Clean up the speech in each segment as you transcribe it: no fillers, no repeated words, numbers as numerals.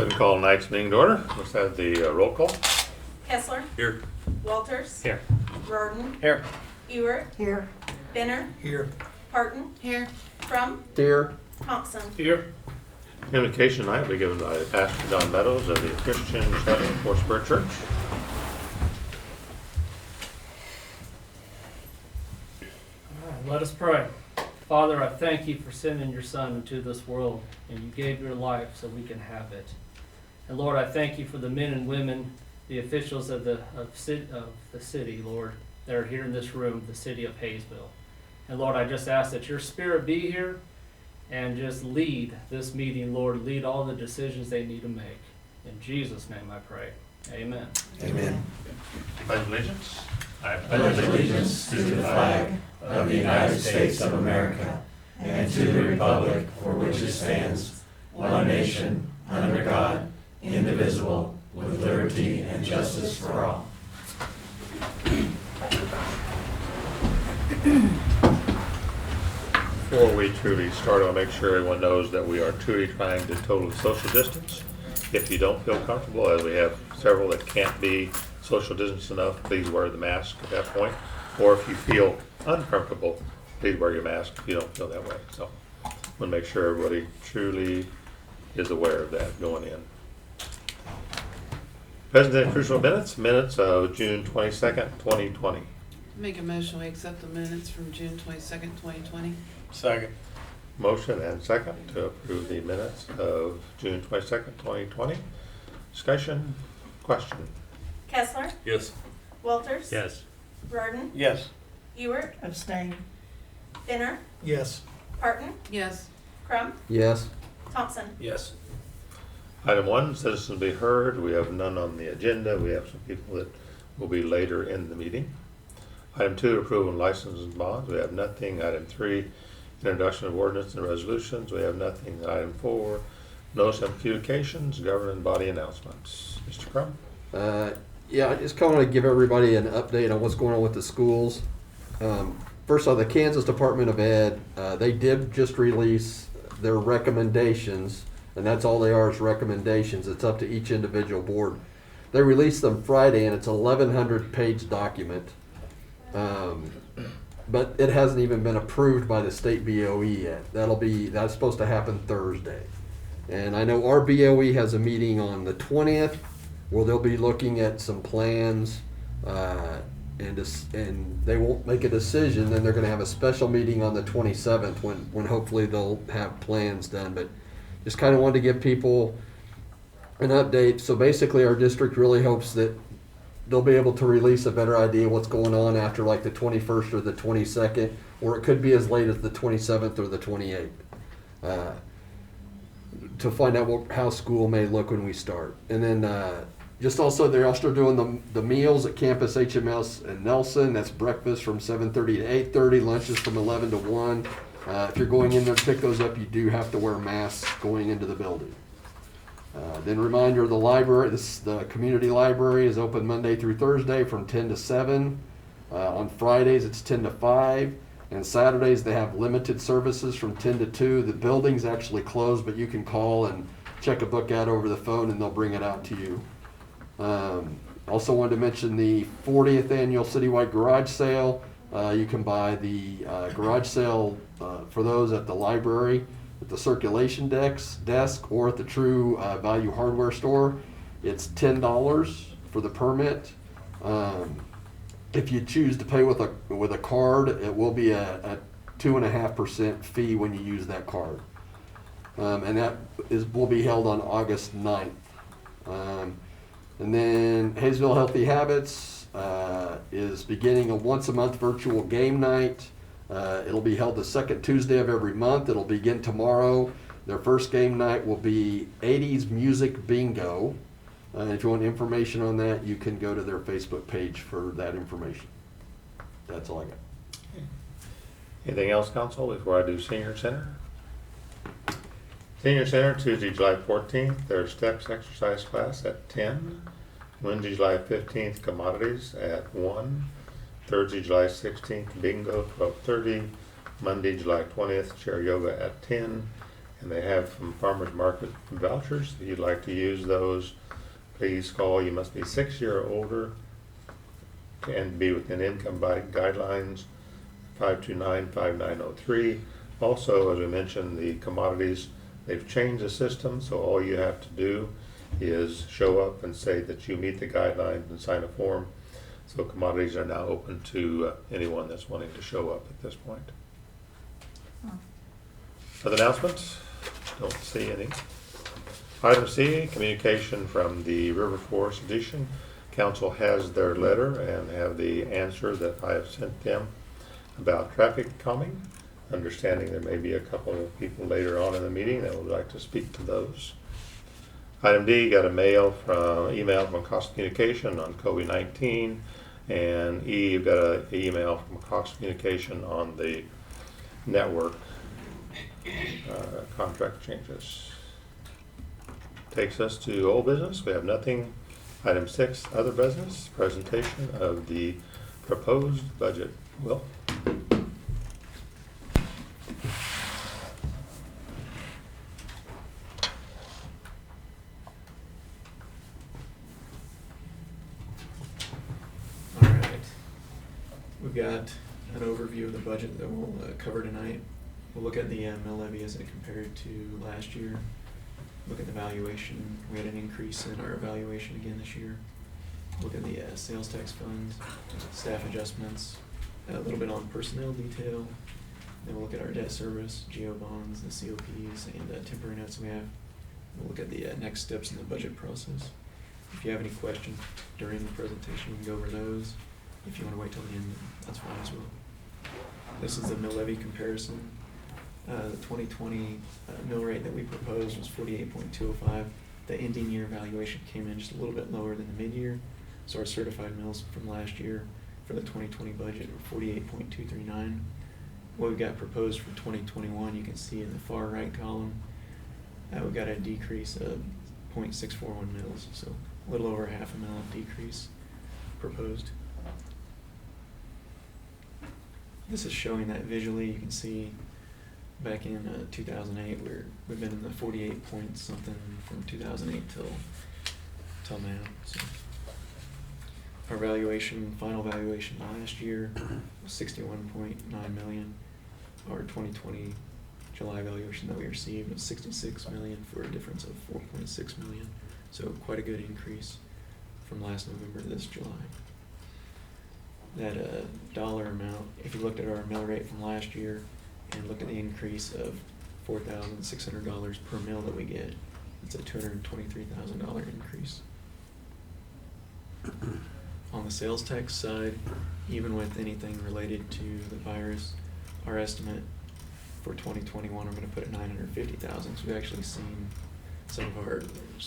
Go ahead and call tonight's meeting to order. Let's have the roll call. Kessler. Here. Walters. Here. Rorden. Here. Ewert. Here. Benner. Here. Parton. Here. Crum. Here. Thompson. Here. Communication tonight will be given by Pastor Don Meadows of the Christian Shepherd for Spirit Church. All right, let us pray. Father, I thank you for sending your Son into this world, and you gave your life so we can have it. And Lord, I thank you for the men and women, the officials of the city, Lord, that are here in this room, the city of Haysville. And Lord, I just ask that your Spirit be here and just lead this meeting, Lord. Lead all the decisions they need to make. In Jesus' name I pray. Amen. Amen. Pledge allegiance. I pledge allegiance to the flag of the United States of America and to the republic for which it stands, one nation, under God, indivisible, with liberty and justice for all. Before we truly start, I'll make sure everyone knows that we are truly trying to total social distance. If you don't feel comfortable, as we have several that can't be social distance enough, please wear the mask at that point. Or if you feel uncomfortable, please wear your mask if you don't feel that way. So we'll make sure everybody truly is aware of that going in. President Crucial minutes of June 22nd, 2020. Make a motion, we accept the minutes from June 22nd, 2020. Second. Motion and second to approve the minutes of June 22nd, 2020. Discussion, question. Kessler. Yes. Walters. Yes. Rorden. Yes. Ewert. Abstain. Benner. Yes. Parton. Yes. Crum. Yes. Thompson. Yes. Item 1, citizens be heard. We have none on the agenda. We have some people that will be later in the meeting. Item 2, approval of licenses and bonds. We have nothing. Item 3, introduction of ordinance and resolutions. We have nothing. Item 4, notice of communications, governing body announcements. Mr. Crum? Yeah, I just kind of want to give everybody an update on what's going on with the schools. First off, the Kansas Department of Ed, they did just release their recommendations, and that's all they are is recommendations. It's up to each individual board. They released them Friday, and it's an 1,100-page document. But it hasn't even been approved by the state BOE yet. That's supposed to happen Thursday. And I know our BOE has a meeting on the 20th where they'll be looking at some plans, and they won't make a decision. Then they're going to have a special meeting on the 27th when hopefully they'll have plans done. But just kind of wanted to give people an update. So basically our district really hopes that they'll be able to release a better idea of what's going on after like the 21st or the 22nd, or it could be as late as the 27th or the 28th, to find out how school may look when we start. And then just also, they're also doing the meals at Campus HMS in Nelson. That's breakfast from 7:30 to 8:30, lunches from 11 to 1. If you're going in there to pick those up, you do have to wear masks going into the building. Then reminder, the library, the community library is open Monday through Thursday from 10 to 7. On Fridays it's 10 to 5. And Saturdays they have limited services from 10 to 2. The building's actually closed, but you can call and check a book out over the phone and they'll bring it out to you. Also wanted to mention the 40th annual citywide garage sale. You can buy the garage sale for those at the library, at the circulation desk, or at the True Value Hardware store. It's $10 for the permit. If you choose to pay with a card, it will be a 2.5% fee when you use that card. And that will be held on August 9th. And then Haysville Healthy Habits is beginning a once-a-month virtual game night. It'll be held the second Tuesday of every month. It'll begin tomorrow. Their first game night will be 80s Music Bingo. If you want information on that, you can go to their Facebook page for that information. That's all I got. Anything else, Council, before I do Senior Center? Senior Center, Tuesday, July 14th, their steps exercise class at 10. Wednesday, July 15th, commodities at 1. Thursday, July 16th, bingo, 12:30. Monday, July 20th, chair yoga at 10. And they have some farmers market vouchers. If you'd like to use those, please call. You must be 6 years or older and be within income guidelines, 529-5903. Also, as we mentioned, the commodities, they've changed the system, so all you have to do is show up and say that you meet the guidelines and sign a form. So commodities are now open to anyone that's wanting to show up at this point. Other announcements? Don't see any. Item C, communication from the River Forest Edition. Council has their letter and have the answer that I have sent them about traffic calming. Understanding there may be a couple of people later on in the meeting that would like to speak to those. Item D, got a email from Cox Communication on COVID-19. And E, you've got an email from Cox Communication on the network contract changes. Takes us to old business. We have nothing. Item 6, other business, presentation of the proposed budget. Will? All right. We've got an overview of the budget that we'll cover tonight. We'll look at the mill levy as it compared to last year. Look at the valuation. We had an increase in our valuation again this year. Look at the sales tax funds, staff adjustments, a little bit on personnel detail. Then we'll look at our debt service, GO bonds, the COPs, and temporary notes we have. We'll look at the next steps in the budget process. If you have any questions during the presentation, we can go over those. If you want to wait till the end, that's fine as well. This is the mill levy comparison. The 2020 mill rate that we proposed was 48.205. The ending year valuation came in just a little bit lower than the mid-year. So our certified mills from last year for the 2020 budget were 48.239. What we've got proposed for 2021, you can see in the far right column, we've got a decrease of 0.641 mils, so a little over half a mil of decrease proposed. This is showing that visually. You can see back in 2008, we've been in the 48 point something from 2008 till now. So our valuation, final valuation last year was 61.9 million. Our 2020 July valuation that we received was 66 million for a difference of 4.6 million. So quite a good increase from last November to this July. That dollar amount, if you looked at our mill rate from last year and looked at the increase of $4,600 per mill that we get, it's a $223,000 increase. On the sales tax side, even with anything related to the virus, our estimate for 2021, I'm going to put at $950,000. So we've actually seen some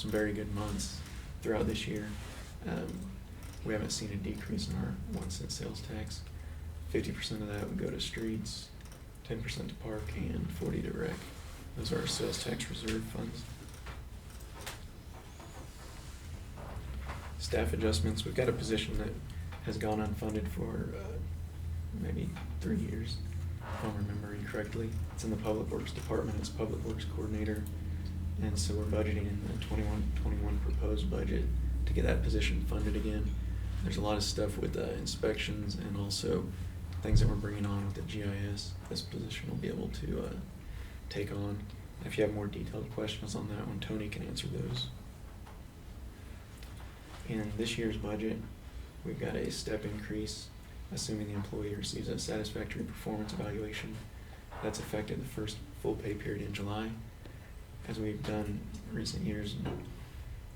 very good months throughout this year. We haven't seen a decrease in our 1 cent sales tax. 50% of that would go to streets, 10% to park, and 40% to rec. Those are our sales tax reserve funds. Staff adjustments, we've got a position that has gone unfunded for maybe 3 years, if I'm remembering correctly. It's in the Public Works Department, it's Public Works Coordinator, and so we're budgeting in the 21 proposed budget to get that position funded again. There's a lot of stuff with inspections and also things that we're bringing on with the GIS. This position will be able to take on. If you have more detailed questions on that one, Tony can answer those. In this year's budget, we've got a step increase, assuming the employee receives a satisfactory performance evaluation. That's effective the first full pay period in July. As we've done in recent years,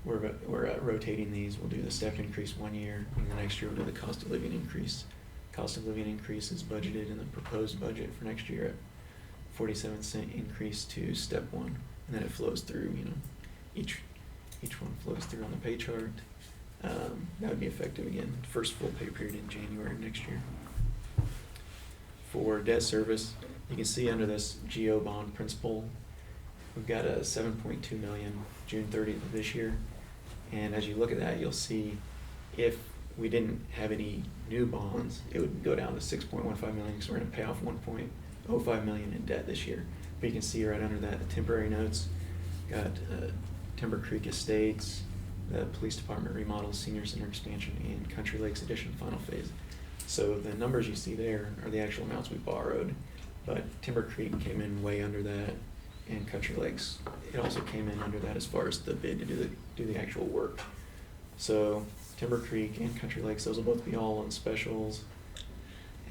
we're rotating these. We'll do the step increase 1 year, and the next year we'll do the cost of living increase. Cost of living increase is budgeted in the proposed budget for next year at 47-cent increase to step 1, and then it flows through. Each one flows through on the pay chart. That would be effective again, first full pay period in January next year. For debt service, you can see under this GO bond principal, we've got a 7.2 million June 30th of this year. And as you look at that, you'll see if we didn't have any new bonds, it would go down to 6.15 million because we're going to pay off 1.05 million in debt this year. But you can see right under that, the temporary notes, got Timber Creek Estates, the Police Department remodel, Senior Center expansion, and Country Lakes addition final phase. So the numbers you see there are the actual amounts we borrowed, but Timber Creek came in way under that, and Country Lakes, it also came in under that as far as the bid to do the actual work. So Timber Creek and Country Lakes, those will both be all on specials.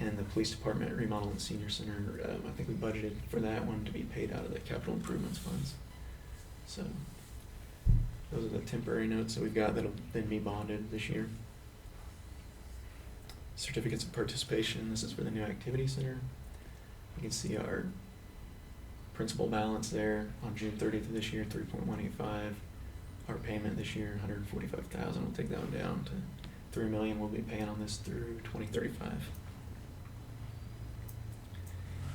And the Police Department remodel and Senior Center, I think we budgeted for that one to be paid out of the capital improvements funds. So those are the temporary notes that we've got that'll then be bonded this year. Certificates of participation, this is for the new activity center. You can see our principal balance there on June 30th of this year, 3.185. Our payment this year, 145,000. We'll take that one down to 3 million. We'll be paying on this through 2035.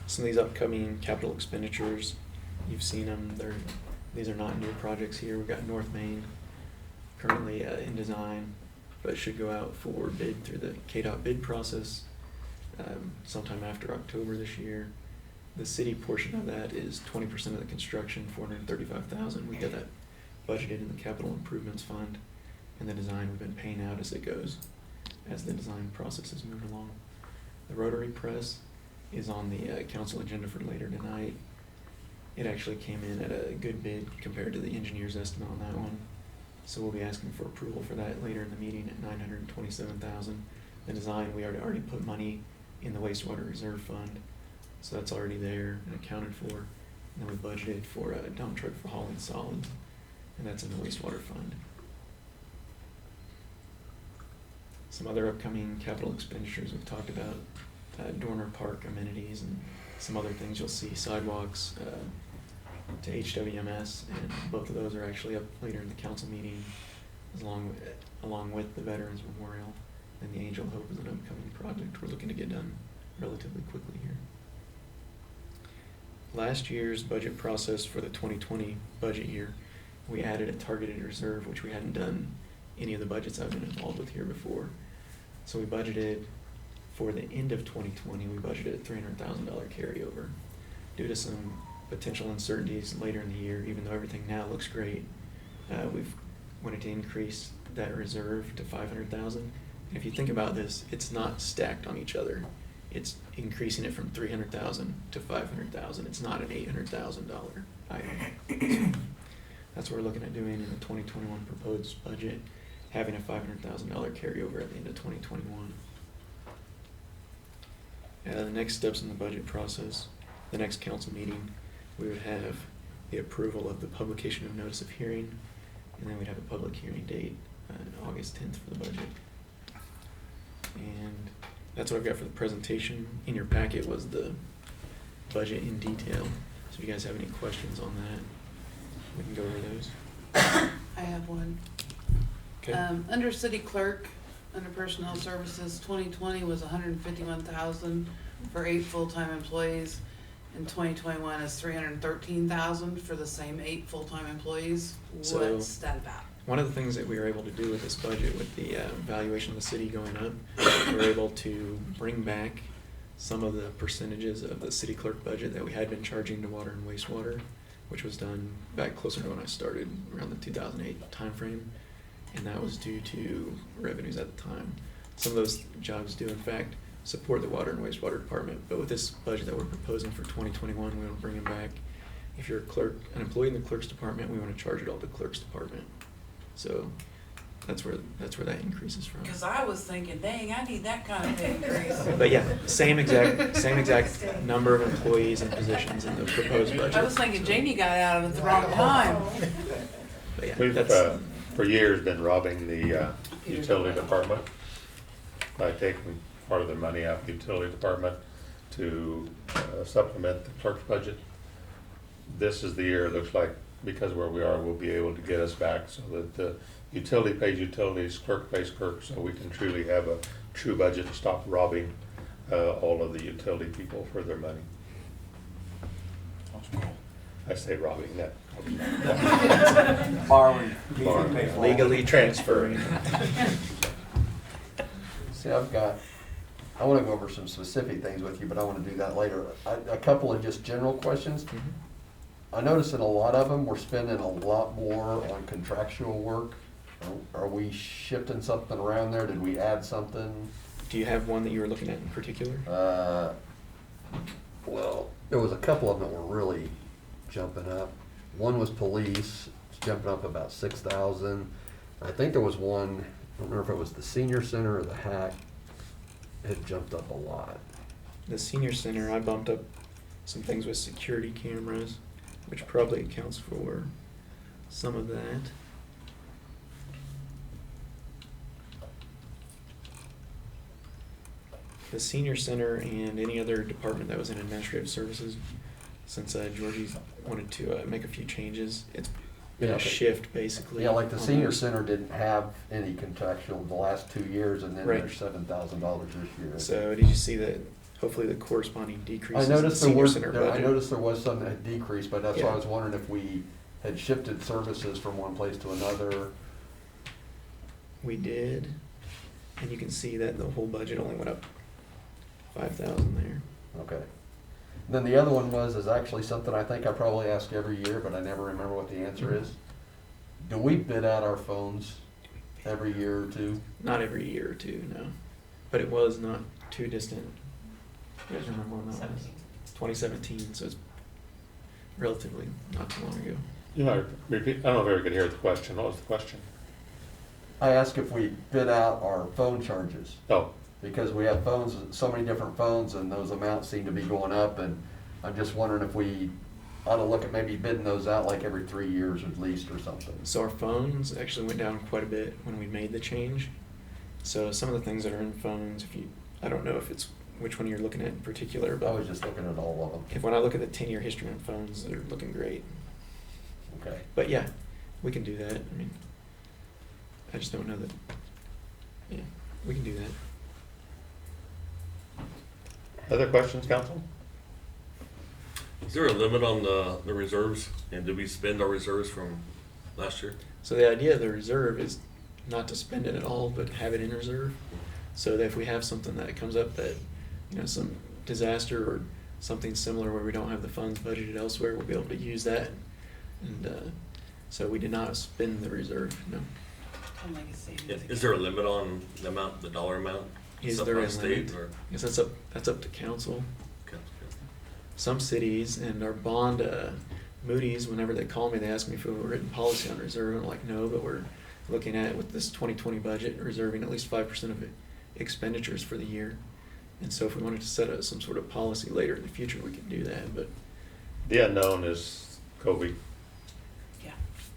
Some of these upcoming capital expenditures, you've seen them. These are not new projects here. We've got North Main currently in design, but should go out for bid through the KDOT bid process sometime after October this year. The city portion of that is 20% of the construction, 435,000. We got that budgeted in the capital improvements fund, and the design we've been paying out as it goes, as the design process has moved along. The rotary press is on the council agenda for later tonight. It actually came in at a good bid compared to the engineer's estimate on that one. So we'll be asking for approval for that later in the meeting at $927,000. The design, we already put money in the wastewater reserve fund, so that's already there and accounted for. And then we budgeted for a dump truck for hauling solids, and that's in the wastewater fund. Some other upcoming capital expenditures we've talked about, Dorner Park amenities and some other things you'll see, sidewalks to HWMS, and both of those are actually up later in the council meeting, along with the Veterans Memorial. And the Angel Hope is an upcoming project we're looking to get done relatively quickly here. Last year's budget process for the 2020 budget year, we added a targeted reserve, which we hadn't done any of the budgets I've been involved with here before. So we budgeted for the end of 2020, we budgeted a $300,000 carryover. Due to some potential uncertainties later in the year, even though everything now looks great, we've wanted to increase that reserve to $500,000. If you think about this, it's not stacked on each other. It's increasing it from $300,000 to $500,000. It's not an $800,000 item. That's what we're looking at doing in the 2021 proposed budget, having a $500,000 carryover at the end of 2021. The next steps in the budget process, the next council meeting, we would have the approval of the publication of notice of hearing, and then we'd have a public hearing date on August 10th for the budget. And that's what I've got for the presentation. In your packet was the budget in detail. So if you guys have any questions on that, we can go over those. I have one. Okay. Under city clerk, under personnel services, 2020 was 151,000 for 8 full-time employees. And 2021 is 313,000 for the same 8 full-time employees. So- What's that about? One of the things that we were able to do with this budget, with the valuation of the city going up, we were able to bring back some of the percentages of the city clerk budget that we had been charging to water and wastewater, which was done back closer to when I started, around the 2008 timeframe, and that was due to revenues at the time. Some of those jobs do, in fact, support the water and wastewater department, but with this budget that we're proposing for 2021, we want to bring them back. If you're an employee in the clerk's department, we want to charge it all to the clerk's department. So that's where that increase is from. Because I was thinking, dang, I need that kind of pay increase. But yeah, same exact number of employees and positions in the proposed budget. I was thinking Jamie got out of it the wrong time. But yeah, We've, that's, for years, been robbing the utility department by taking part of their money out of the utility department to supplement the clerk's budget. This is the year, it looks like, because where we are, we'll be able to get us back so that the utility pays utilities, clerk pays clerk, so we can truly have a true budget and stop robbing all of the utility people for their money. I say robbing, that. Borrowing. Borrowing. legally transferring. See, I want to go over some specific things with you, but I want to do that later. A couple of just general questions. I noticed in a lot of them, we're spending a lot more on contractual work. Are we shifting something around there? Did we add something? Do you have one that you were looking at in particular? Well, there was a couple of them that were really jumping up. One was police, it's jumping up about 6,000. I think there was one, I don't remember if it was the senior center or the hack, it had jumped up a lot. The senior center, I bumped up some things with security cameras, which probably accounts for some of that. The senior center and any other department that was in administrative services, since Georgie's wanted to make a few changes, it's been Yeah, a okay. shift basically. Yeah, like the on senior those. center didn't have any contractual the last 2 years, and then Right. there's $7,000 this year. So did you see that, hopefully the corresponding decreases I in the noticed there senior was, center I budget? noticed there was some that had decreased, but that's why I Yeah. was wondering if we had shifted services from one place to another. We did, and you can see that the whole budget only went up 5,000 there. Okay. Then the other one is actually something I think I probably ask every year, but I never remember what the answer is. Do we bid out our phones every year or two? Not every year or two, no. But it was not too distant. You guys remember when that was? 2017, so it's relatively not too long ago. You might repeat, I don't know if everybody could hear the question. What was the question? I ask if we bid out our phone charges, Oh, because we have phones, so many different phones, and those amounts seem to be going up, and I'm just wondering if we ought to look at maybe bidding those out like every 3 years at least or something. So our phones actually went down quite a bit when we made the change. So some of the things that are in phones, I don't know if it's which one you're looking at in particular, I but was just looking at all of them. when I look at the 10-year history on phones, they're looking great. Okay. But yeah, we can do that. I mean, I just don't know that. Yeah, we can do that. other questions, council? Is there a limit on the reserves, and did we spend our reserves from last year? So the idea of the reserve is not to spend it at all, but have it in reserve. So that if we have something that comes up that, some disaster or something similar where we don't have the funds budgeted elsewhere, we'll be able to use that. And so we did not spend the reserve, no. Kind of like a savings Yeah, account. is there a limit on the amount, the dollar amount? Is Up there by a state limit? or- Yes, that's up to council. Okay. Some cities and our bond, Moody's, whenever they call me, they ask me if we have a written policy on reserve. I'm like, no, but we're looking at it with this 2020 budget, reserving at least 5% of expenditures for the year. And so if we wanted to set up some sort of policy later in the future, we could do that, but The unknown is COVID. Yeah.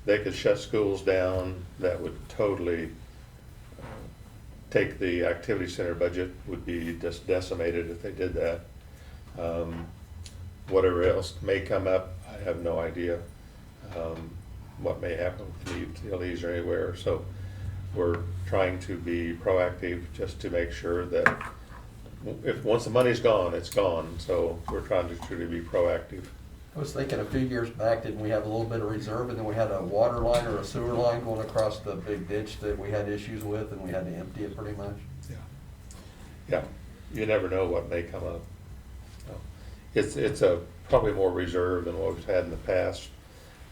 They could shut schools down. That would totally take the activity center budget, would be just decimated if they did that. Whatever else may come up, I have no idea. What may happen with the utilities or anywhere. So we're trying to be proactive just to make sure that once the money's gone, it's gone. So we're trying to truly be proactive. I was thinking a few years back, didn't we have a little bit of reserve, and then we had a water line or a sewer line going across the big ditch that we had issues with, and we had to empty it pretty much? Yeah, you never know what may come up. So, It's probably more reserved than what we've had in the past,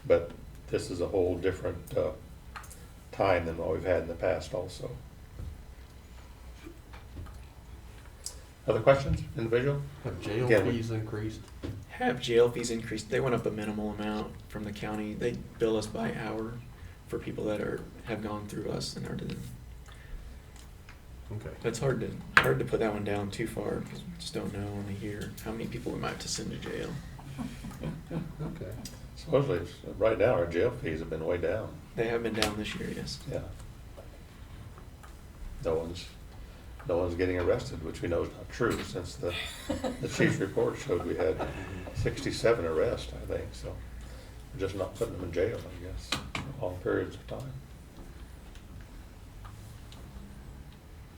but this is a whole different time than what we've had in the past also. Other questions, individual? Have jail Again, we- fees increased? have jail fees increased. They went up a minimal amount from the county. They bill us by hour for people that have gone through us and are doing. Okay. It's hard to put that one down too far because we just don't know in a year how many people we might have to send to jail. Okay. Supposedly, right now, our jail fees have been way down. They have been down this year, yes. Yeah. No one's getting arrested, which we know is not true, since the chief's report showed we had 67 arrests, I think, so we're just not putting them in jail, I guess, for long periods of time.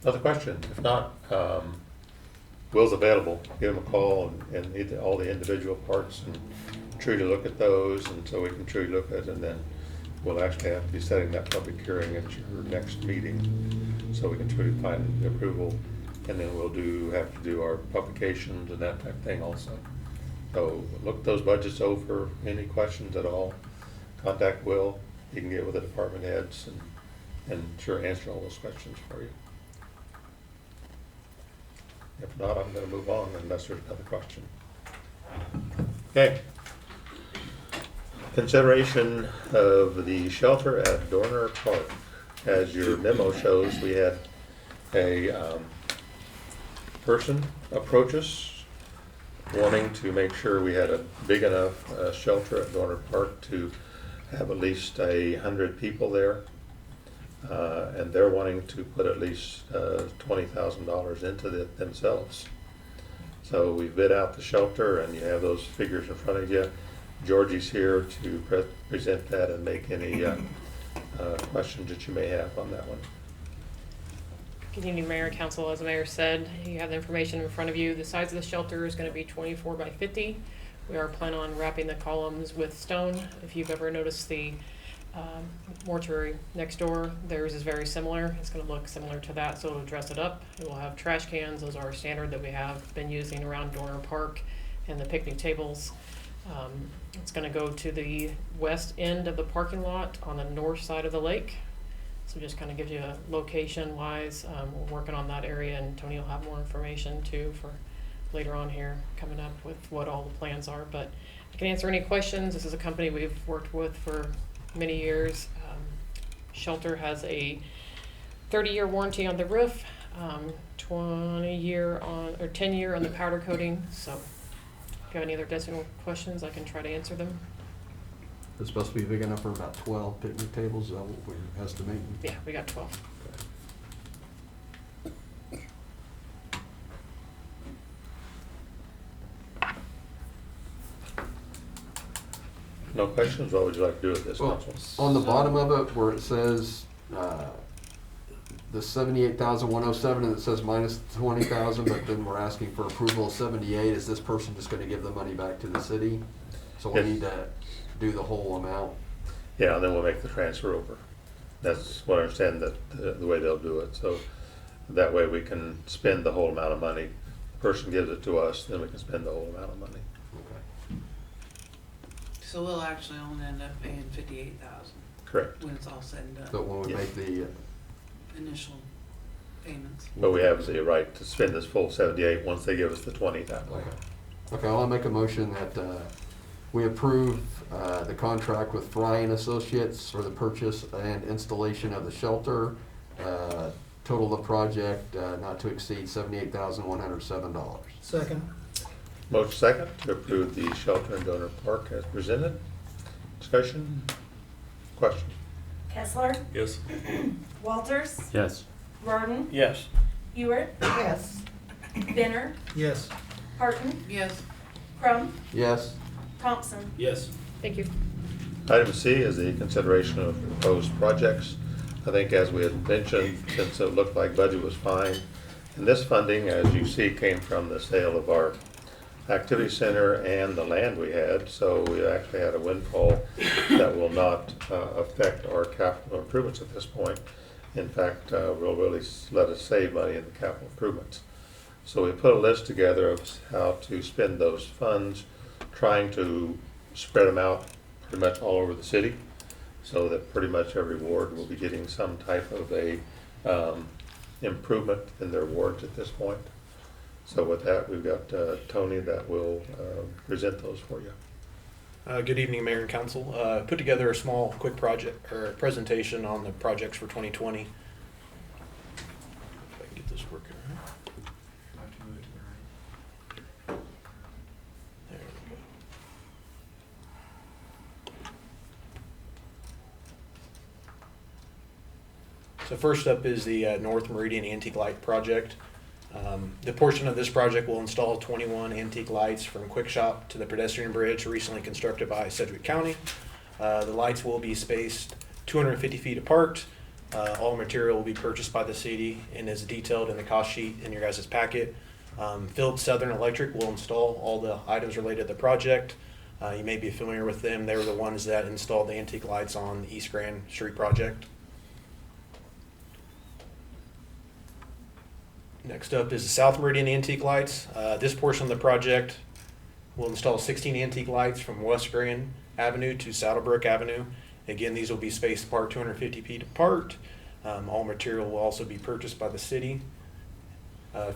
Other questions? If not, Will's available. Give him a call and all the individual parts and truly look at those, and so we can truly look at it, and then we'll actually have to be setting that public hearing at your next meeting, so we can truly find the approval, and then we'll have to do our publications and that type of thing also. So look those budgets over. Any questions at all, contact Will. He can get with the department heads and sure answer all those questions for you. If not, I'm gonna move on unless there's another question. Okay. Consideration of the shelter at Dorner Park. As your memo shows, we had a person approach us wanting to make sure we had a big enough shelter at Dorner Park to have at least 100 people there. And they're wanting to put at least $20,000 into it themselves. So we bid out the shelter, and you have those figures in front of you. Georgie's here to present that and make any questions that you may have on that one. Good evening, Mayor and Council. As the Mayor said, you have the information in front of you. The size of the shelter is going to be 24 by 50. We are planning on wrapping the columns with stone. If you've ever noticed the mortuary next door, theirs is very similar. It's going to look similar to that, so it'll dress it up. It will have trash cans. Those are standard that we have been using around Dorner Park, and the picnic tables. It's going to go to the west end of the parking lot on the north side of the lake. So just kind of gives you a location wise. We're working on that area, and Tony will have more information too for later on here, coming up with what all the plans are. But I can answer any questions. This is a company we've worked with for many years. Shelter has a 30-year warranty on the roof, 20-year on, or 10-year on the powder coating. So if you have any other additional questions, I can try to answer them. It's supposed to be big enough for about 12 picnic tables, is that what we're estimating? Yeah, we got 12. No questions? What would you like to do with this, Well, council? on the bottom of it where it says, the 78,107 and it says minus 20,000, but then we're asking for approval of 78, is this person just gonna give the money back to the city? So we Yes. need to do the whole amount? Yeah, and then we'll make the transfer over. That's what I understand that the way they'll do it. So that way we can spend the whole amount of money. The person gives it to us, then we can spend the whole amount of money. Okay. So we'll actually only end up paying 58,000 Correct. when it's all said and But done, when we Yeah. make the, initial payments. But we have the right to spend this full 78 once they give us the 20 that way. okay, I'll make a motion that, we approve, the contract with Fry and Associates for the purchase and installation of the shelter. Total of the project, not to exceed $78,107. Second. Motion second to approve the shelter in Donor Park as presented. Discussion? Question? Kessler, Yes. Walters, Yes. Rorton, Yes. Ewart, Yes. Benner, Yes. Harton, Yes. Crum, Yes? Thompson. Yes. Thank you. Item C is the consideration of proposed projects. I think as we had mentioned, since it looked like budget was fine, and this funding, as you see, came from the sale of our activity center and the land we had, so we actually had a windfall that will not affect our capital improvements at this point. In fact, will really let us save money in the capital improvements. So we put a list together of how to spend those funds, trying to spread them out pretty much all over the city, so that pretty much every ward will be getting some type of a improvement in their wards at this point. So with that, we've got Tony that will present those for you. Good evening, Mayor and Council. Put together a small, quick project or presentation on the projects for 2020. If I can get this working. There we go. So first up is the North Meridian Antique Light Project. The portion of this project will install 21 antique lights from Quick Shop to the pedestrian bridge recently constructed by Sedgwick County. The lights will be spaced 250 feet apart. All material will be purchased by the city and is detailed in the cost sheet in your guys' packet. Phillips Southern Electric will install all the items related to the project. You may be familiar with them. They were the ones that installed the antique lights on the East Grand Street project. Next up is the South Meridian Antique Lights. This portion of the project We'll install 16 antique lights from West Grand Avenue to Saddlebrook Avenue. Again, these will be spaced apart 250 feet apart. All material will also be purchased by the city.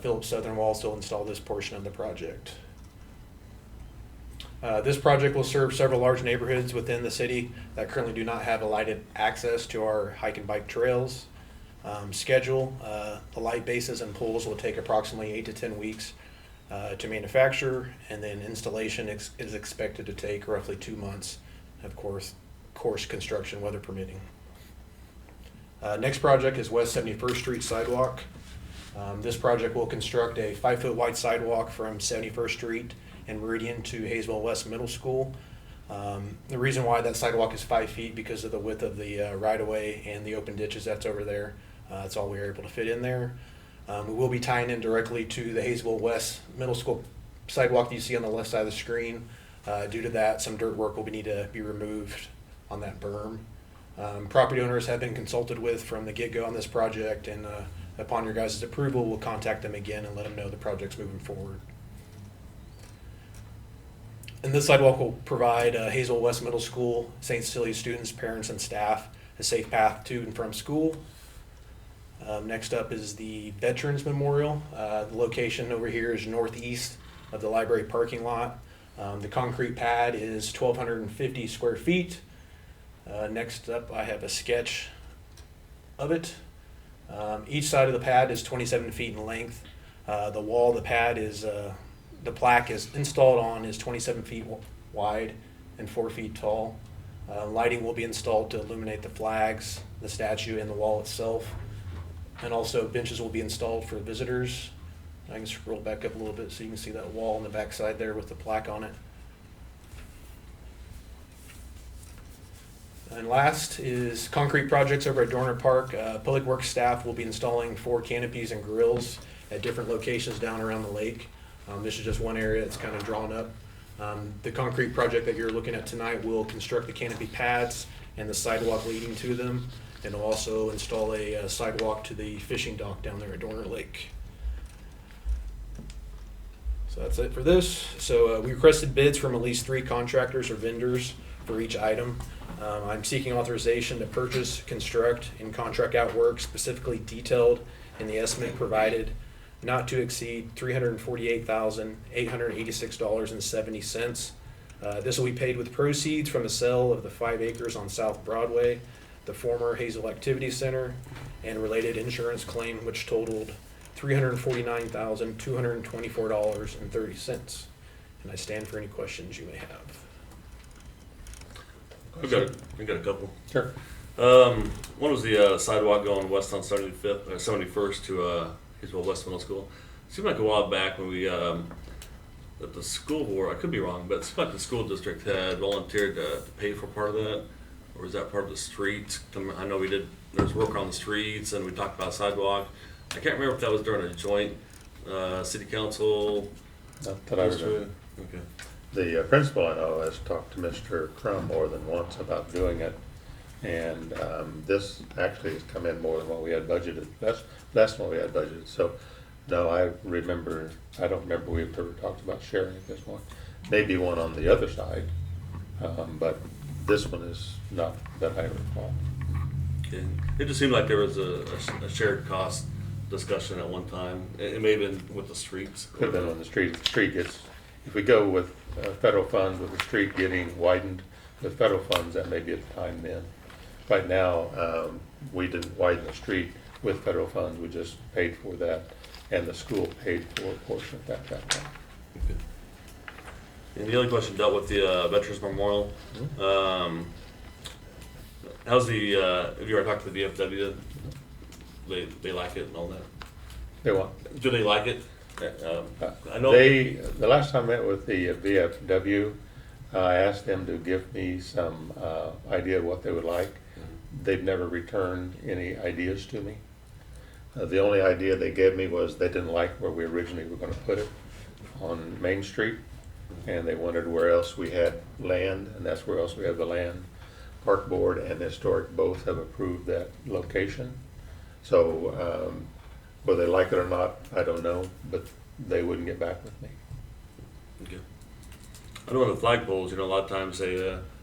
Phillips Southern will also install this portion of the project. This project will serve several large neighborhoods within the city that currently do not have a lighted access to our hike and bike trails. Schedule, the light bases and poles will take approximately 8 to 10 weeks to manufacture, and then installation is expected to take roughly 2 months, of course construction weather permitting. Next project is West 71st Street sidewalk. This project will construct a 5-foot wide sidewalk from 71st Street and Meridian to Haysville West Middle School. The reason why that sidewalk is 5 feet because of the width of the right-of-way and the open ditches that's over there. That's all we were able to fit in there. We will be tying in directly to the Haysville West Middle School sidewalk that you see on the left side of the screen. Due to that, some dirt work will need to be removed on that berm. Property owners have been consulted with from the get-go on this project, and upon your guys' approval, we'll contact them again and let them know the project's moving forward. And this sidewalk will provide Haysville West Middle School, St. Cecilia students, parents, and staff a safe path to and from school. Next up is the Veterans Memorial. The location over here is northeast of the library parking lot. The concrete pad is 1,250 square feet. Next up, I have a sketch of it. Each side of the pad is 27 feet in length. The wall of the pad is, the plaque is installed on is 27 feet wide and 4 feet tall. Lighting will be installed to illuminate the flags, the statue, and the wall itself. And also benches will be installed for visitors. I can scroll back up a little bit so you can see that wall on the back side there with the plaque on it. And last is concrete projects over at Dorner Park. Public Works staff will be installing 4 canopies and grills at different locations down around the lake. This is just one area that's kind of drawn up. The concrete project that you're looking at tonight will construct the canopy pads and the sidewalk leading to them, and will also install a sidewalk to the fishing dock down there at Dorner Lake. So that's it for this. So we requested bids from at least 3 contractors or vendors for each item. I'm seeking authorization to purchase, construct, and contract out work specifically detailed in the estimate provided, not to exceed $348,886.70. This will be paid with proceeds from the sale of the 5 acres on South Broadway, the former Hazel Activity Center, and related insurance claim, which totaled $349,224.30. And I stand for any questions you may have. I've got a couple. Sure. One was the sidewalk going west on 75th, 71st to Haysville West Middle School. It seemed like a while back when we, that the school board, I could be wrong, but it seemed like the school district had volunteered to pay for part of that. Or was that part of the streets? I know there was work on the streets and we talked about sidewalk. I can't remember if that was during a joint city council. Not that I remember. Okay. The principal I know has talked to Mr. Crum more than once about doing it, and this actually has come in more than what we had budgeted. Less than what we had budgeted. So, no, I don't remember we've ever talked about sharing at this point. Maybe one on the other side, but this one is not that I recall. Okay. It just seemed like there was a shared cost discussion at one time. It may have been with the streets. Could have been on the street. If the street gets, if we go with federal funds with the street getting widened with federal funds, that may be at the time then. Right now, we didn't widen the street with federal funds. We just paid for that, and the school paid for a portion of that time. Okay. And the other question dealt with the Veterans Memorial. How's the, have you ever talked to the VFW? They like it and all that? They want. Do they like it? I know The last time I met with the VFW, I asked them to give me some idea of what they would like. They've never returned any ideas to me. The only idea they gave me was they didn't like where we originally were going to put it on Main Street, and they wondered where else we had land, and that's where else we have the land. Park Board and Historic both have approved that location. So whether they like it or not, I don't know, but they wouldn't get back with me. Okay. I know the flagpoles, you know, a lot of times they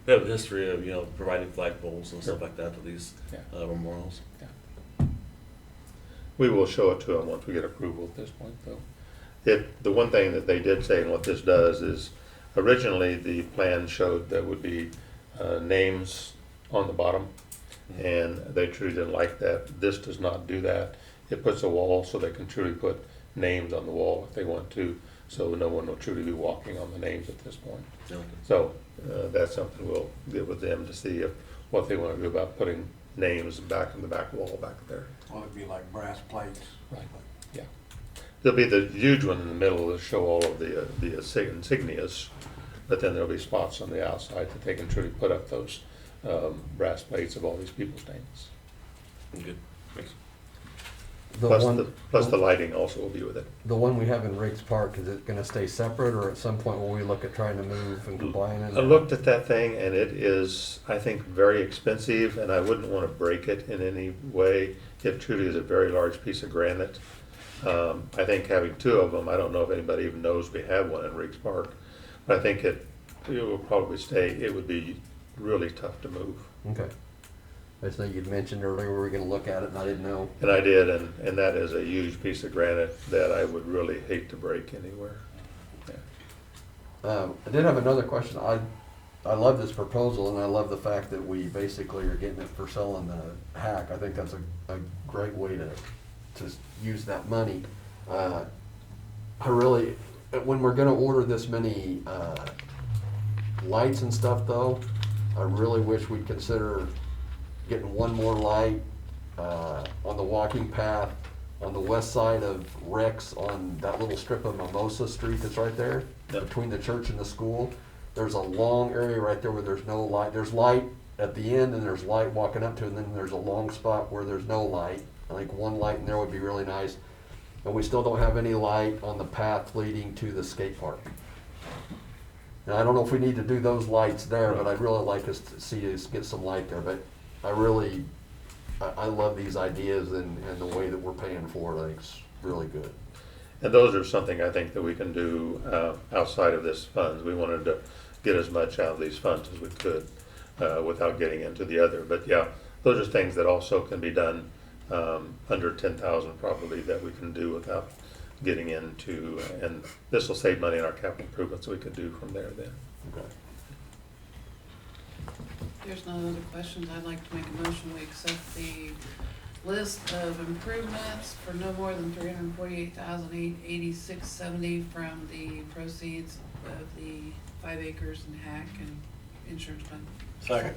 have a history of, you know, providing flagpoles and stuff like that to these Yeah. memorials. We will show it to them once we get approval at this point, though. The one thing that they did say, and what this does, is originally the plan showed that would be names on the bottom, and they truly didn't like that. This does not do that. It puts a wall so they can truly put names on the wall if they want to, so no one will truly be walking on the names at this point. Yeah. So that's something we'll get with them to see what they want to do about putting names back in the back wall back there. Well, it'd be like brass plates. Right. Yeah. There'll be the huge one in the middle that'll show all of the insignias, but then there'll be spots on the outside that they can truly put up those brass plates of all these people's names. Good. Thanks. Plus the lighting also will be with it. The one we have in Riggs Park, is it gonna stay separate, or at some point will we look at trying to move and combine it? I looked at that thing, and it is, I think, very expensive, and I wouldn't want to break it in any way. It truly is a very large piece of granite. I think having two of them, I don't know if anybody even knows we have one in Riggs Park, but I think it will probably stay. It would be really tough to move. Okay. I think you'd mentioned earlier we were gonna look at it, and I didn't know. And I did, and that is a huge piece of granite that I would really hate to break anywhere. Yeah. I did have another question. I love this proposal, and I love the fact that we basically are getting it for selling the hack. I think that's a great way to use that money. I really, when we're gonna order this many lights and stuff though, I really wish we'd consider getting one more light on the walking path on the west side of Rex, on that little strip of Mimosa Street that's right there, Yep. between the church and the school. There's a long area right there where there's no light. There's light at the end, and there's light walking up to it, and then there's a long spot where there's no light. I think one light in there would be really nice. And we still don't have any light on the path leading to the skate park. And I don't know if we need to do those lights there, but I'd really like us to see us get some light there. But I love these ideas, and the way that we're paying for it, I think it's really good. And those are something I think that we can do outside of this funds. We wanted to get as much out of these funds as we could without getting into the other. But yeah, those are things that also can be done under 10,000 probably, that we can do without getting into, and this will save money in our capital improvements we could do from there then. Okay. There's no other questions. I'd like to make a motion. We accept the list of improvements for no more than $348,886.70 from the proceeds of the 5 acres and hack and insurance fund. Second.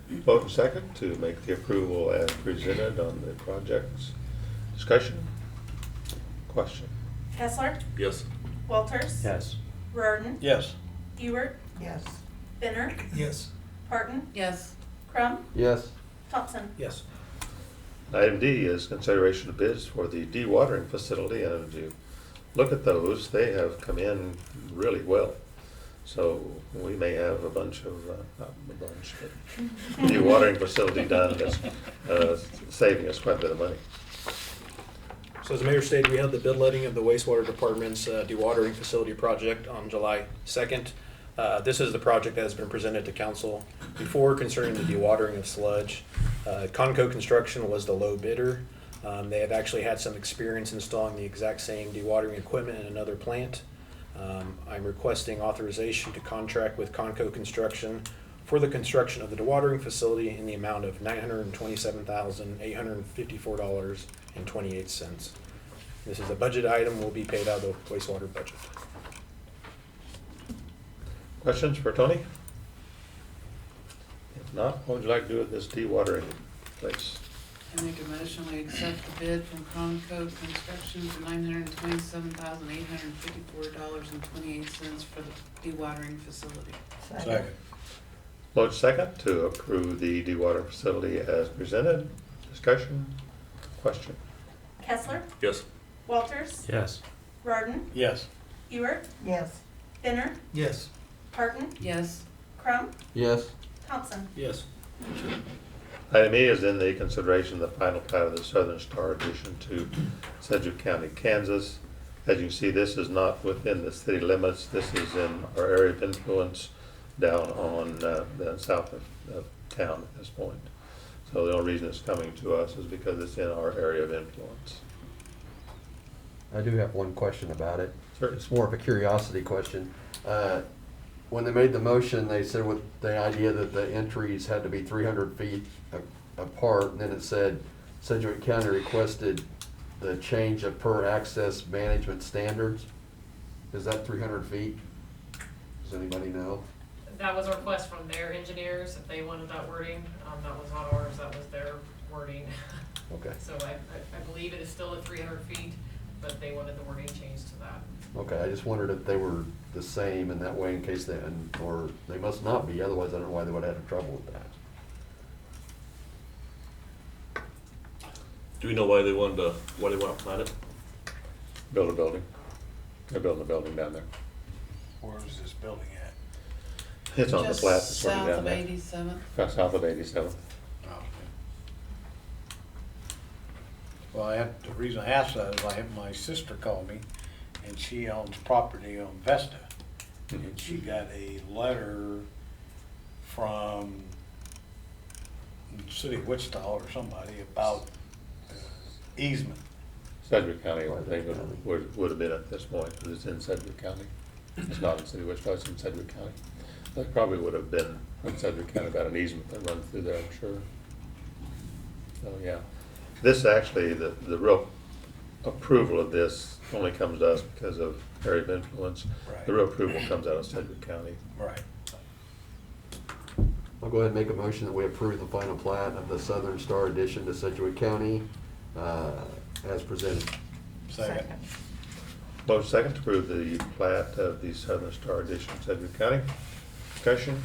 Vote and second to make the approval as presented on the projects. Discussion? Question? Kessler, Yes. Walters. Yes. Reardon, Yes. Ewert, Yes. Benner, Yes. Parton, Yes. Crum, Yes. Thompson. Yes. Item D is consideration of bids for the dewatering facility, and if you look at those, they have come in really well. So we may have a bunch of, not a bunch, but dewatering facility done that's saving us quite a bit of money. So as the mayor stated, we held the bid letting of the wastewater department's dewatering facility project on July 2nd. This is the project that has been presented to council before concerning the dewatering of sludge. Conco Construction was the low bidder. They have actually had some experience installing the exact same dewatering equipment in another plant. I'm requesting authorization to contract with Conco Construction for the construction of the dewatering facility in the amount of $927,854.28. This is a budget item, will be paid out of the wastewater budget. Questions for Tony? If not, what would you like to do with this dewatering place? I make a motion, we accept the bid from Conco Construction for $927,854.28 for the dewatering facility. Second. Vote second to approve the dewatering facility as presented. Discussion? Question? Kessler, Yes. Walters, Yes. Reardon, Yes. Ewert, Yes. Benner, Yes. Parton, Yes. Crum, Yes. Thompson. Yes. Item E is in the consideration of the final plat of the Southern Star addition to Sedgwick County, Kansas. As you can see, this is not within the city limits. This is in our area of influence down on the south of town at this point. So the only reason it's coming to us is because it's in our area of influence. I do have one question about it. Sure. It's more of a curiosity question. When they made the motion, they said with the idea that the entries had to be 300 feet apart, and then it said Sedgwick County requested the change of per access management standards. Is that 300 feet? Does anybody know? That was a request from their engineers, if they wanted that wording. That was not ours, that was their wording. Okay. So I believe it is still at 300 feet, but they wanted the wording changed to that. Okay, I just wondered if they were the same in that way in case they, or they must not be, otherwise I don't know why they would have had trouble with that. Do we know why they want to plant it? Build a building. They're building a building down there. Where is this building at? It's on the Just flat that's running south down of there. 87th. South of 87th. Oh, okay. Well, the reason I asked that is my sister called me, and she owns property on Vesta. And she got a letter from the city of Wichita or somebody about easement. Sedgwick County, I think, would have been at this point, because it's in Sedgwick County. It's not in City of Wichita, it's in Sedgwick County. That probably would have been in Sedgwick County about an easement that runs through there, I'm sure. So, yeah. This actually, the real approval of this only comes to us because of area of influence. Right. The real approval comes out of Sedgwick County. Right. I'll go ahead and make a motion that we approve the final plat of the Southern Star addition to Sedgwick County, as presented. Second. Motion second to approve the plat of the Southern Star addition to Sedgwick County. Discussion?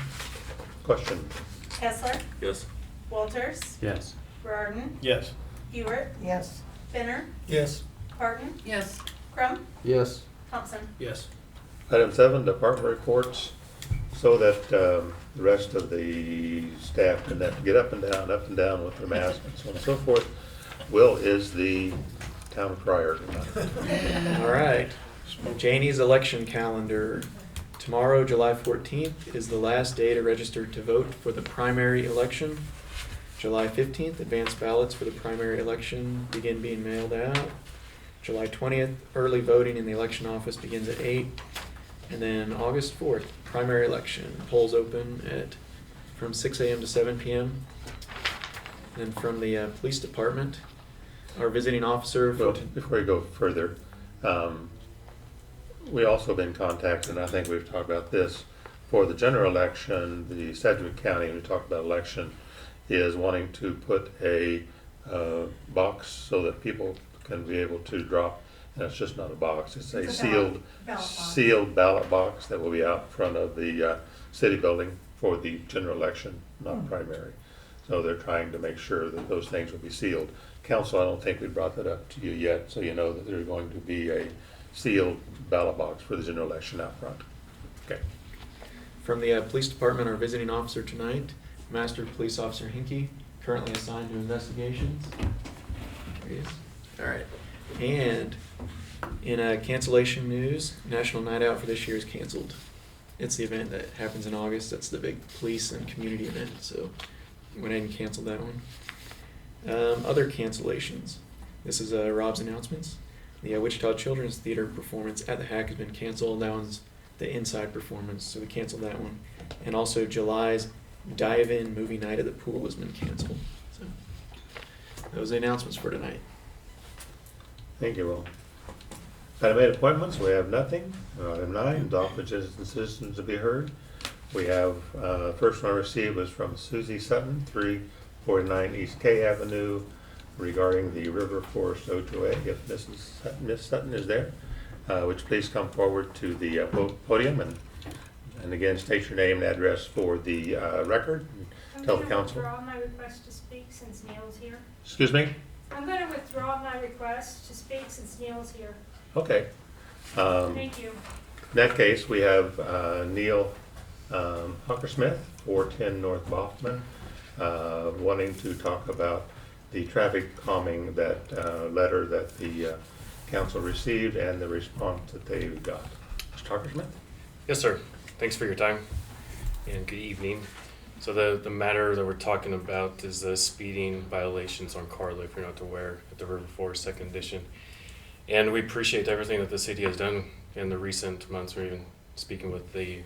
Question? Kessler, Yes. Walters, Yes. Gerardin, Yes. Hewitt, Yes. Benner, Yes. Parton, Yes. Crum, Yes. Thompson. Yes. Item 7, department reports, so that the rest of the staff can have to get up and down with their masks and so on and so forth. Will is the town crier tonight. All right. Janie's election calendar. Tomorrow, July 14th, is the last day to register to vote for the primary election. July 15th, advanced ballots for the primary election begin being mailed out. July 20th, early voting in the election office begins at 8. And then August 4th, primary election. Polls open from 6 a.m. to 7 p.m. And then from the police department, our visiting officer. So before you go further, we also been contacted, and I think we've talked about this, for the general election, the Sedgwick County, and we talked about election, is wanting to put a box so that people can be able to drop, and it's just not a box, it's a It's a sealed ballot box. sealed ballot box that will be out in front of the city building for the general election, not primary. So they're trying to make sure that those things will be sealed. Council, I don't think we brought that up to you yet, so you know that there's going to be a sealed ballot box for the general election out front. Okay. From the police department, our visiting officer tonight, Master Police Officer Hinkie, currently assigned to investigations. There he is. All right. And in cancellation news, National Night Out for this year is canceled. It's the event that happens in August. That's the big police and community event. So went ahead and canceled that one. Other cancellations. This is Rob's announcements. The Wichita Children's Theater performance at the Hack has been canceled. That one's the inside performance, so we canceled that one. And also July's dive-in movie night at the pool has been canceled. So those are the announcements for tonight. Thank you, Will. Item 8, appointments, we have nothing. Item 9, documents and citizens to be heard. We have, first one I received was from Susie Sutton, 349 East K Avenue, regarding the River Forest O2A. If Miss Sutton is there, would you please come forward to the podium and again state your name and address for the record. Tell the council. I'm going to withdraw my request to speak since Neil's here. Excuse me? I'm going to withdraw my request to speak since Neil's here. Okay. Thank you. In that case, we have Neil Huckersmith, 410 North Baughman, wanting to talk about the traffic calming, that letter that the council received and the response that they got. Mr. Hockersmith? Yes, sir. Thanks for your time and good evening. So the matter that we're talking about is the speeding violations on Carla, if you're not aware, at the River Forest Second Edition. And we appreciate everything that the city has done in the recent months. We're even speaking with the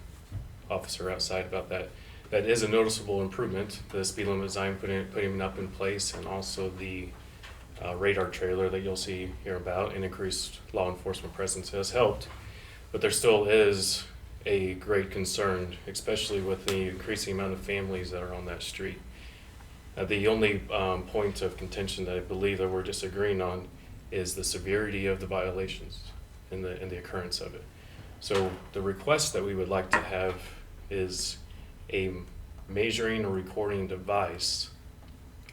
officer outside about that. That is a noticeable improvement. The speed limit sign putting up in place, and also the radar trailer that you'll see here about, and increased law enforcement presence has helped. But there still is a great concern, especially with the increasing amount of families that are on that street. The only point of contention that I believe that we're disagreeing on is the severity of the violations and the occurrence of it. So the request that we would like to have is a measuring or recording device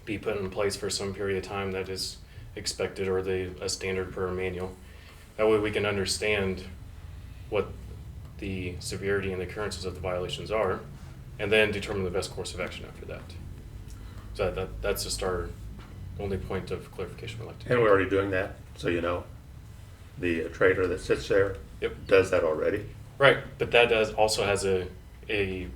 be put in place for some period of time that is expected, or a standard per manual. That way we can understand what the severity and the occurrences of the violations are, and then determine the best course of action after that. So that's just our only point of clarification we'd like to And we're already doing that, so you know. The trailer that sits there does that already. Right, but that also has a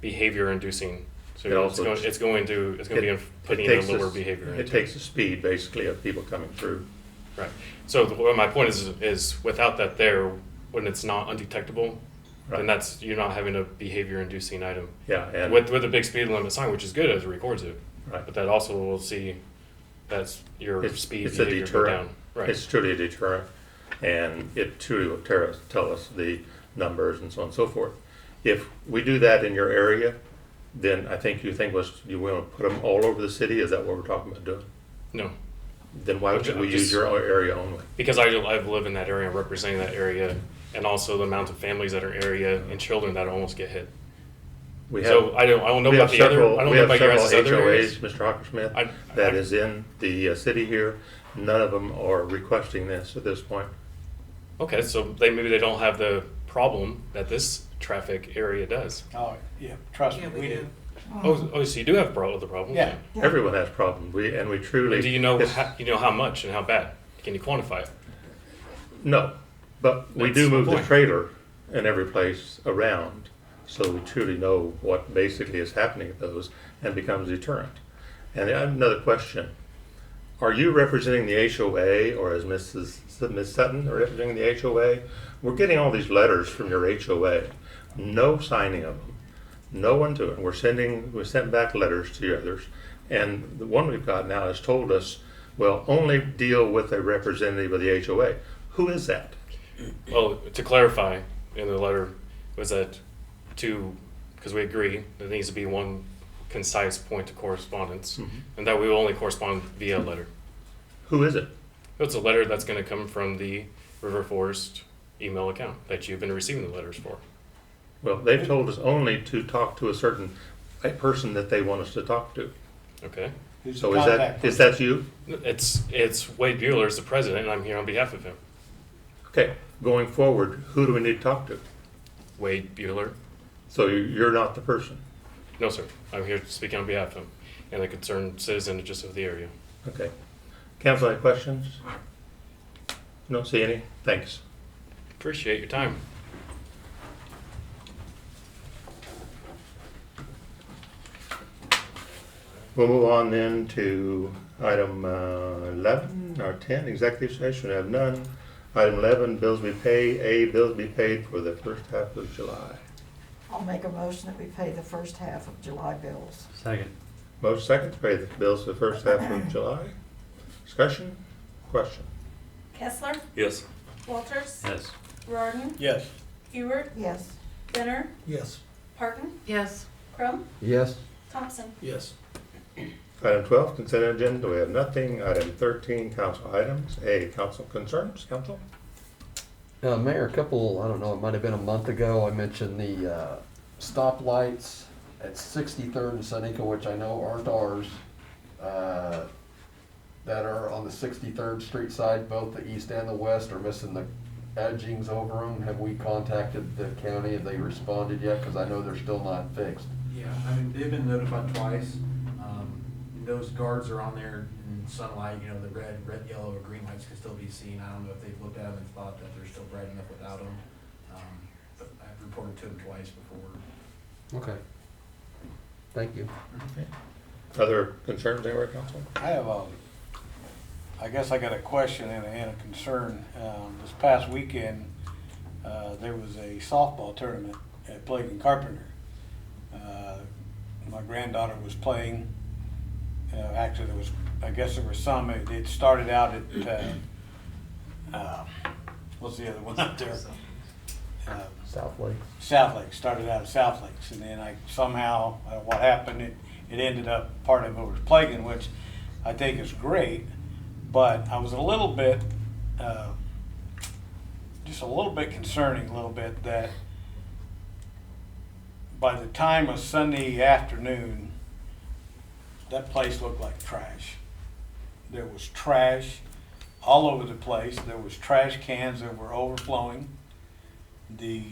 behavior inducing. So it's going to be putting in a lower behavior. It takes the speed basically of people coming through. Right. So my point is without that there, when it's not undetectable, then you're not having a behavior inducing item. Yeah, and with a big speed limit sign, which is good as it records it. Right. But that also will see that's your speed it's a behavior go deterrent. down. Right. It's truly a deterrent, and it truly will tell us the numbers and so on and so forth. If we do that in your area, then I think you want to put them all over the city. Is that what we're talking about doing? No. Then why would we use your area only? Because I live in that area, representing that area, and also the amount of families that are in area and children that almost get hit. I don't know about the other. I don't know about your guys' other areas. HOAs, Mr. Hockersmith, that is in the city here. None of them are requesting this at this point. Okay, so maybe they don't have the problem that this traffic area does. Oh, yeah, trust me, Yeah, we do. Oh, so you do have the problem? Yeah. Everyone has problems. We truly. Do you know how much and how bad? Can you quantify it? No, but we That's do the move the point. trailer in every place around, so we truly know what basically is happening at those and becomes a deterrent. And I have another question. Are you representing the HOA, or is Ms. Sutton representing the HOA? We're getting all these letters from your HOA. No signing of them. No one to it. We sent back letters to the others. And the one we've got now has told us, well, only deal with a representative of the HOA. Who is that? Well, to clarify in the letter was that because we agree there needs to be one concise point of correspondence, and that we will only correspond via letter. Who is it? It's a letter that's going to come from the River Forest email account that you've been receiving the letters for. Well, they've told us only to talk to a person that they want us to talk to. Okay. Who's So the is contact that you? It's Wade Bueller is the president, and I'm here on behalf of him. Okay, going forward, who do we need to talk to? Wade Bueller. So you're not the person? No, sir. I'm here speaking on behalf of him and the concerned citizen just of the area. Okay. Council, any questions? Don't see any? Thanks. Appreciate your time. We'll move on then to item 11 or 10, executive session. We have none. Item 11, bills be paid. Bills be paid for the first half of July. I'll make a motion that we pay the first half of July bills. Second. Motion second to pay the bills for the first half of July. Discussion? Question? Kessler, Yes. Walters, Yes. Rarden, Yes. Hewert, Yes. Benner, Yes. Parton, Yes. Crum, Yes. Thompson. Yes. Item 12, consent agenda, we have nothing. Item 13, council items. A, council concerns, council? Mayor, I don't know, it might have been a month ago, I mentioned the stoplights at 63rd and Seneca, which I know aren't ours, that are on the 63rd Street side, both the east and the west, are missing the edgings over them. Have we contacted the county? Have they responded yet? Because I know they're still not fixed. Yeah, I mean, they've been notified twice. Those guards are on there, and sunlight, you know, the red, yellow, or green lights could still be seen. I don't know if they've looked at them and thought that they're still bright enough without them. But I've reported to them twice before. Okay. Thank you. Other concerns anywhere, Council? I have I guess I got a question and a concern. This past weekend, there was a softball tournament at Plague Carpenter. My granddaughter was playing. Actually, I guess there was some. It started out at, what's the other one out there? South Lake. South Lakes, started out at South Lakes, and then somehow, what happened, it ended up, part of it was Plaguing, which I think is great, but I was a little bit, just a little bit concerning, that by the time of Sunday afternoon, that place looked like trash. There was trash all over the place. There was trash cans that were overflowing. The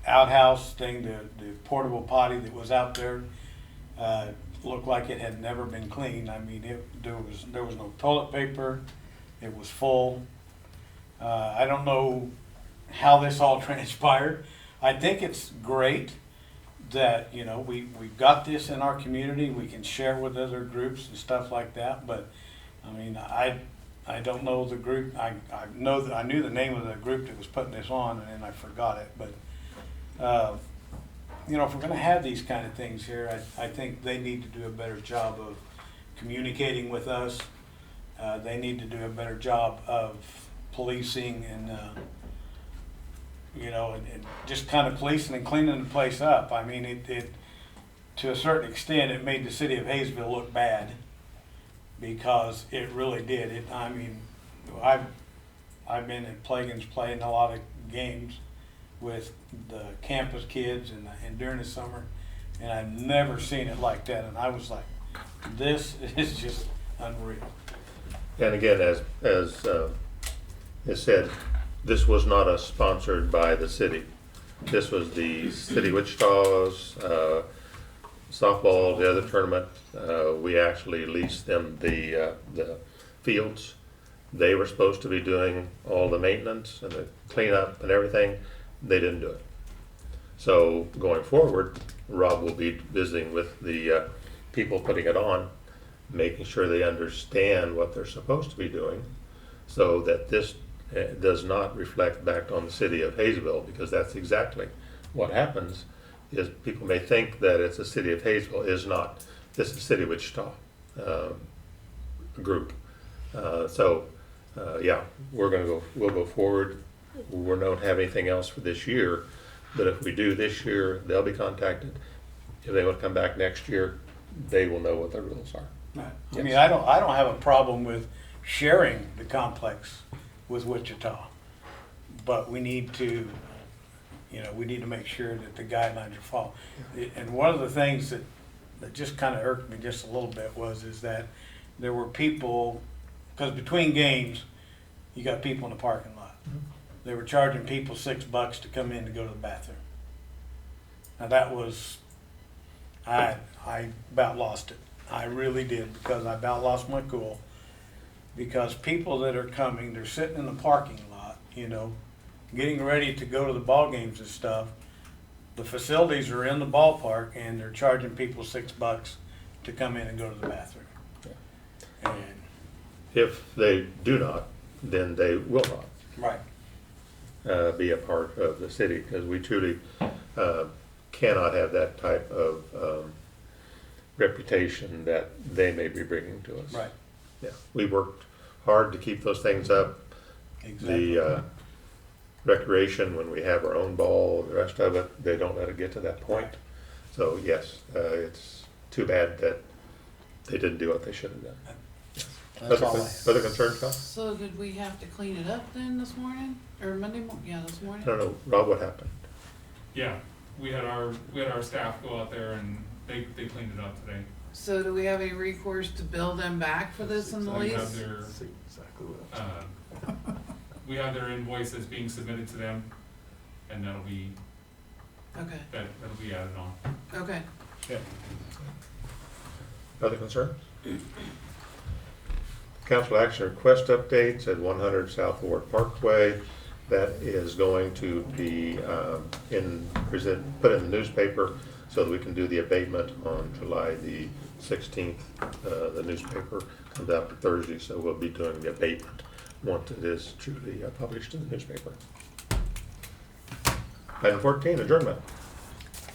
outhouse thing, the portable potty that was out there, looked like it had never been cleaned. I mean, there was no toilet paper. It was full. I don't know how this all transpired. I think it's great that, you know, we've got this in our community. We can share with other groups and stuff like that. But I mean, I don't know the group. I know that I knew the name of the group that was putting this on, and then I forgot it. But you know, if we're going to have these kind of things here, I think they need to do a better job of communicating with us. They need to do a better job of policing and you know, and just kind of policing and cleaning the place up. I mean, it to a certain extent, it made the city of Haysville look bad, because it really did. I mean, I've been at Plaguing's playing a lot of games with the campus kids and during the summer, and I've never seen it like that. And I was like, this is just unreal. And again, as it said, this was not sponsored by the city. This was the city of Wichita's softball, the other tournament. We actually leased them the fields. They were supposed to be doing all the maintenance and the cleanup and everything. They didn't do it. So going forward, Rob will be visiting with the people putting it on, making sure they understand what they're supposed to be doing, so that this does not reflect back on the city of Haysville, because that's exactly what happens. Is people may think that it's a city of Haysville. Is not. This is City of Wichita group. Yeah, we'll go forward. We don't have anything else for this year, but if we do this year, they'll be contacted. If they want to come back next year, they will know what the rules are. Right. Yes. I mean, I don't have a problem with sharing the complex with Wichita, but we need to, you know, we need to make sure that the guidelines are followed. And one of the things that just kind of irked me just a little bit is that there were people, because between games, you got people in the parking lot. Mm-hmm. They were charging people $6 to come in to go to the bathroom. Now that was, I about lost it. I really did, because I about lost my cool. Because people that are coming, they're sitting in the parking lot, you know, getting ready to go to the ball games and stuff. The facilities are in the ballpark, and they're charging people $6 to come in and go to the bathroom. And If they do not, then they will not right, be a part of the city, because we truly cannot have that type of reputation that they may be bringing to us. right, Yeah, we worked hard to keep those things up. exactly. The recreation, when we have our own ball, the rest of it, they don't let it get to that point. Right. So yes, it's too bad that they didn't do what they should have done. That's all I have. Other concerns, Scott? So did we have to clean it up then this morning, or Monday morning? Yeah, this morning. I don't know, Rob, what happened? Yeah, we had our staff go out there and they cleaned it up today. So do we have any recourse to bill them back for this in the We have lease? their, Exactly what we have their invoices being submitted to them, and that'll be Okay, added on. okay. Other concerns? council action request updates at 100 South Ward Parkway. That is going to be put in the newspaper so that we can do the abatement on July the 16th. The newspaper comes out for Thursday, so we'll be doing the abatement once it is truly published in the newspaper. Item 14, adjournment.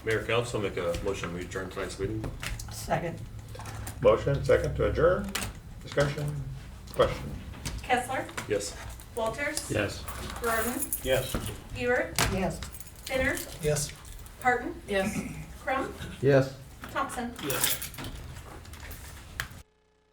Mayor, Council, make a motion to adjourn tonight's meeting. Second. Motion, second to adjourn. Discussion, question. Kessler, Yes. Walters, Yes. Gordon, Yes. Ewart, Yes. Binner, Yes. Parton, Yes. Crump, Yes. Thompson. Yes.